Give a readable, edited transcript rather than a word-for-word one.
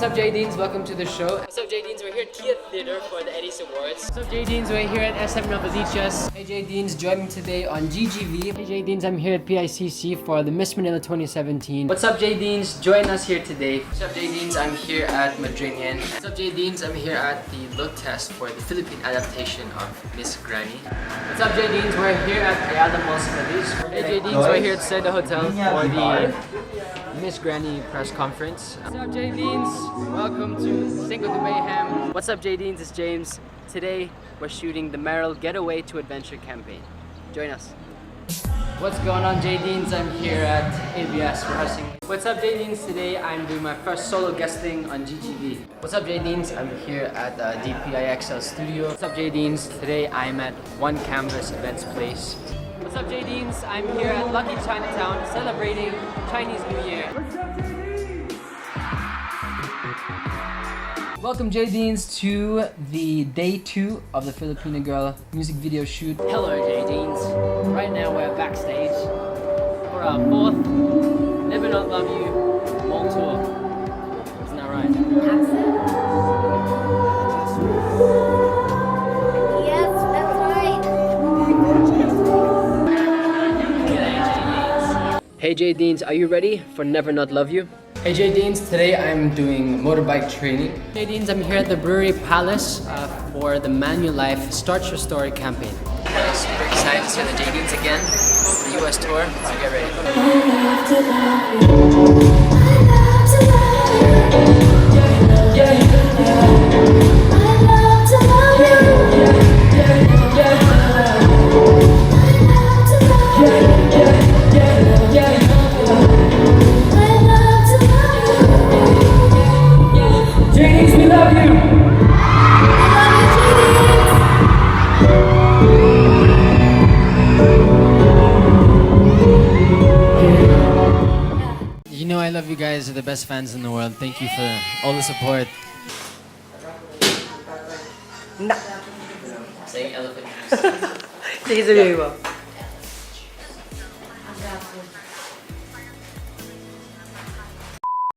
What's up, JaDines? Welcome to the show. What's up, JaDines? We're here at Kia Theater for the Eddies Awards. What's up, JaDines? We're here at SM Novaliches. Hey, JaDines, join me today on GGV. Hey, JaDines, I'm here at PICC for the Miss Manila 2017. What's up, JaDines? Join us here today. What's up, JaDines? I'm here at Madrinian. What's up, JaDines? I'm here at the look test for the Philippine adaptation of Miss Granny. What's up, JaDines? We're here at Ayala Mall's Pati. Hey, JaDines, we're here at Seda Hotel for the Miss Granny press conference. What's up, JaDines? Welcome to Cinco de Mayhem. What's up, JaDines? It's James. Today, we're shooting the Merrill Getaway to Adventure campaign. Join us. What's going on, JaDines? I'm here at ABS rehearsing. What's up, JaDines? Today, I'm doing my first solo guesting on GGV. What's up, JaDines? I'm here at DPIXL Studio. What's up, JaDines? Today, I'm at One Canvas Events Place. What's up, JaDines? I'm here at Lucky Chinatown celebrating Chinese New Year. What's up, JaDines? Welcome, JaDines, to the day 2 of the Filipino Girl music video shoot. Hello, JaDines. Right now we're backstage for our 4th Never Not Love You Mall Tour. Isn't that right? Yes, that's right. Hey, JaDines, are you ready for Never Not Love You? Hey, JaDines, today I'm doing motorbike training. JaDines, I'm here at the Brewery Palace for the Manulife Start Your Story campaign. I'm super excited to see the JaDines again for the US tour, so get ready. JaDines, we love you! You know I love you guys. You're the best fans in the world. Thank you for all the support. Saying elephant juice. Sige, sabihin mo.